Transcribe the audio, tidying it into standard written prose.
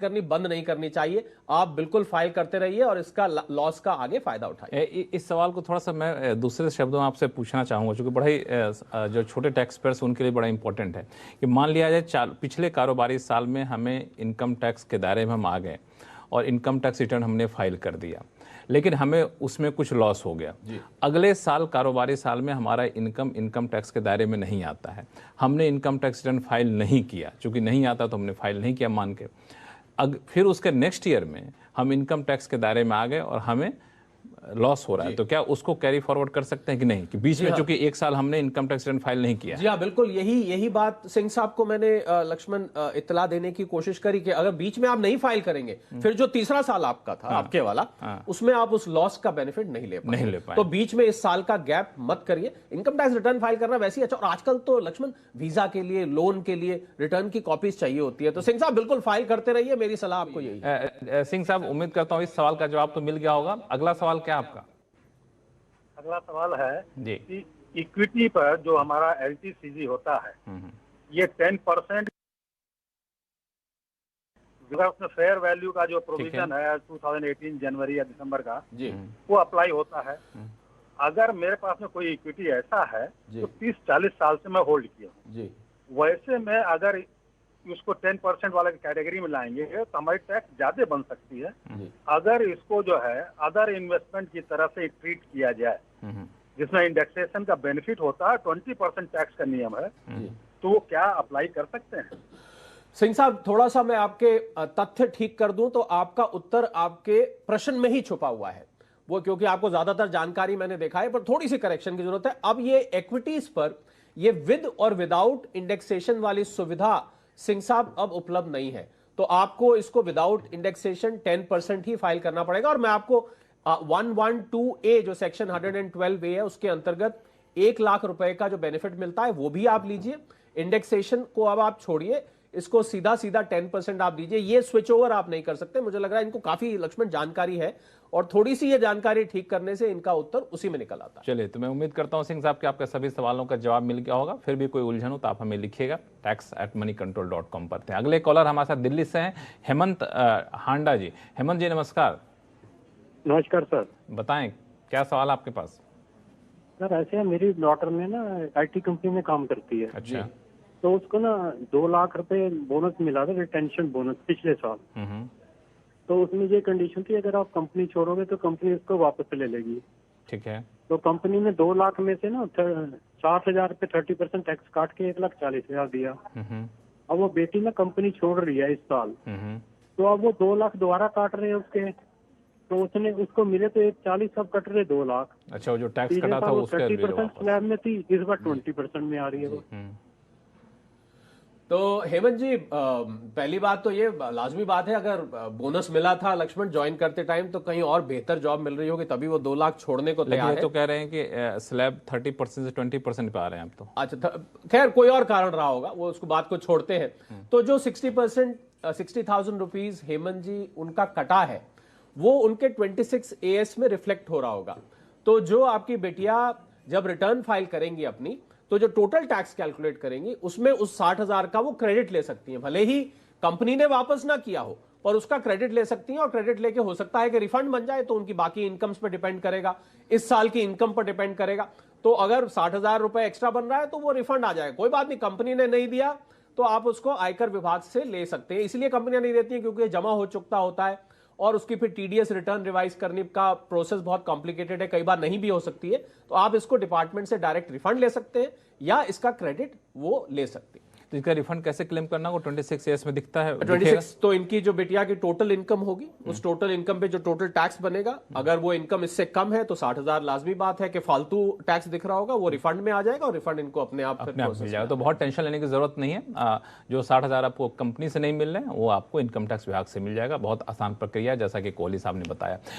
करनी बंद नहीं करनी चाहिए। आप बिल्कुल फाइल करते रहिए और इसका लॉस का आगे फायदा उठाइए। इस सवाल को थोड़ा सा मैं दूसरे शब्दों में आपसे पूछना चाहूँगा, चूँकि बड़ा ही जो छोटे टैक्स पेयर्स उनके लिए बड़ा इंपॉर्टेंट है कि मान लिया जाए पिछले कारोबारी साल में हमें इनकम टैक्स के दायरे में हम आ गए और इनकम टैक्स रिटर्न हमने फाइल कर दिया, लेकिन हमें उसमें कुछ लॉस हो गया। अगले साल कारोबारी साल में हमारा इनकम टैक्स के दायरे में नहीं आता है, हमने इनकम टैक्स रिटर्न फाइल नहीं किया, चूँकि नहीं आता तो हमने फाइल नहीं किया मान के, फिर उसके नेक्स्ट ईयर में हम इनकम टैक्स के दायरे में आ गए और हमें लॉस हो रहा है, तो क्या उसको कैरी फॉरवर्ड कर सकते हैं कि नहीं, कि बीच में चूंकि एक साल हमने इनकम टैक्स रिटर्न फाइल नहीं किया? जी हाँ, बिल्कुल यही बात सिंह साहब को मैंने लक्ष्मण इत्तला देने की कोशिश करी कि अगर बीच में आप नहीं फाइल करेंगे, फिर जो तीसरा साल आपका था, आपके वाला, उसमें आप उस लॉस का बेनिफिट नहीं ले पाए। तो बीच में इस साल का गैप मत करिए। इनकम टैक्स रिटर्न फाइल करना वैसे ही अच्छा, और आजकल तो लक्ष्मण वीजा के लिए, लोन के लिए रिटर्न की कॉपीज चाहिए होती है, तो सिंह साहब बिल्कुल फाइल करते रहिए, मेरी सलाह आपको यही है। सिंह साहब, उम्मीद करता हूँ इस सवाल का जवाब तो मिल गया होगा। अगला सवाल क्या आपका? अगला सवाल है जी कि इक्विटी पर जो हमारा LTCG होता है, ये 10% उसमें फेयर वैल्यू का जो प्रोविजन है 2018 जनवरी या दिसंबर का, वो अप्लाई होता है। अगर मेरे पास में कोई इक्विटी ऐसा है तो 30-40 साल से मैं होल्ड किया हूँ, वैसे में अगर उसको 10% वाले कैटेगरी में लाएंगे तो हमारी टैक्स ज्यादा बन सकती है। अगर इसको जो है अदर इन्वेस्टमेंट की तरह से ट्रीट किया जाए, जिसमें इंडेक्सेशन का बेनिफिट होता है, 20% टैक्स का नियम है, तो वो क्या अप्लाई कर सकते हैं? सिंह साहब, थोड़ा सा मैं आपके तथ्य ठीक कर दूं तो आपका उत्तर आपके प्रश्न में ही छुपा हुआ है, वो क्योंकि आपको ज्यादातर जानकारी मैंने देखा है, पर थोड़ी सी करेक्शन की जरूरत है। अब ये इक्विटीज पर ये विद और विदाउट इंडेक्सेशन वाली सुविधा सिंह साहब अब उपलब्ध नहीं है, तो आपको इसको विदाउट इंडेक्सेशन 10% ही फाइल करना पड़ेगा। और मैं आपको 112A जो सेक्शन 112A है उसके अंतर्गत 1 लाख रुपए का जो बेनिफिट मिलता है वो भी आप लीजिए। इंडेक्सेशन को अब आप छोड़िए, इसको सीधा 10% आप दीजिए। ये स्विच ओवर आप नहीं कर सकते। मुझे लग रहा है इनको काफी लक्ष्मण जानकारी है और थोड़ी सी ये जानकारी ठीक करने से इनका उत्तर उसी में निकल आता है। चलिए, तो मैं उम्मीद करता हूं सिंह साहब कि आपके सभी सवालों का जवाब मिल गया होगा। फिर भी कोई उलझन हो तो आप हमें लिखिएगा, tax@moneycontrol.com पर थे। अगले कॉलर हमारे साथ दिल्ली से हैं, हेमंत हांडा जी। हेमंत जी नमस्कार। नमस्कार सर। बताएं क्या सवाल आपके पास? सर ऐसे है, मेरी डॉटर में ना IT कंपनी में काम करती है। अच्छा। तो उसको ना 2 लाख रुपए बोनस मिला था, रिटेंशन बोनस, पिछले साल। तो उसमें ये कंडीशन थी, अगर आप कंपनी छोड़ोगे तो कंपनी उसको वापस ले लेगी। ठीक है। तो कंपनी ने 2 लाख में से ना 60,000 पे 30% टैक्स काट के 1,40,000 दिया। अब वो बेटी ना कंपनी छोड़ रही है इस साल, तो अब वो 2 लाख दोबारा काट रहे हैं उसके, तो उसने उसको मिले तो 1,40 सब कट रहे 2 लाख। अच्छा, वो जो टैक्स कटा था वो 30% स्लैब में थी, इस बार 20% में आ रही है वो। तो हेमंत जी, पहली बात तो ये लाजमी बात है, अगर बोनस मिला था लक्ष्मण ज्वाइन करते टाइम तो कहीं और बेहतर जॉब मिल रही होगी, तभी वो 2 लाख छोड़ने को तैयार है। तो कह रहे हैं कि स्लैब 30% से 20% पे आ रहे हैं अब तो। अच्छा, खैर कोई और कारण रहा होगा, वो उसको बात को छोड़ते हैं। तो जो 60,000 रुपीज हेमंत जी उनका कटा है, वो उनके 26AS में रिफ्लेक्ट हो रहा होगा। तो जो आपकी बेटिया जब रिटर्न फाइल करेंगी अपनी, तो जो टोटल टैक्स कैलकुलेट करेंगी उसमें उस 60,000 का वो क्रेडिट ले सकती हैं। भले ही कंपनी ने वापस ना किया हो, पर उसका क्रेडिट ले सकती हैं, और क्रेडिट लेके हो सकता है कि रिफंड बन जाए, तो उनकी बाकी इनकम्स पर डिपेंड करेगा, इस साल की इनकम पर डिपेंड करेगा। तो अगर 60,000 रुपए एक्स्ट्रा बन रहा है तो वो रिफंड आ जाएगा, कोई बात नहीं। कंपनी ने नहीं दिया तो आप उसको आयकर विभाग से ले सकते हैं। इसलिए कंपनियां नहीं देती हैं क्योंकि जमा हो चुका होता है, और उसकी फिर TDS रिटर्न रिवाइज करने का प्रोसेस बहुत कॉम्प्लिकेटेड है, कई बार नहीं भी हो सकती है। तो आप इसको डिपार्टमेंट से डायरेक्ट रिफंड ले सकते हैं या इसका क्रेडिट वो ले सकते हैं। तो इसका रिफंड कैसे क्लेम करना होगा? 26AS में दिखता है 26, तो इनकी जो बिटिया की टोटल इनकम होगी, उस टोटल इनकम पे जो टोटल टैक्स बनेगा, अगर वो इनकम इससे कम है तो 60,000 लाजमी बात है कि फालतू टैक्स दिख रहा होगा, वो रिफंड में आ जाएगा और रिफंड इनको अपने आप मिल जाएगा। तो बहुत टेंशन लेने की जरूरत नहीं है। जो 60,000 आपको कंपनी से नहीं मिल रहे हैं वो आपको इनकम टैक्स विभाग से मिल जाएगा। बहुत आसान प्रक्रिया है, जैसा कि कोहली साहब ने बताया।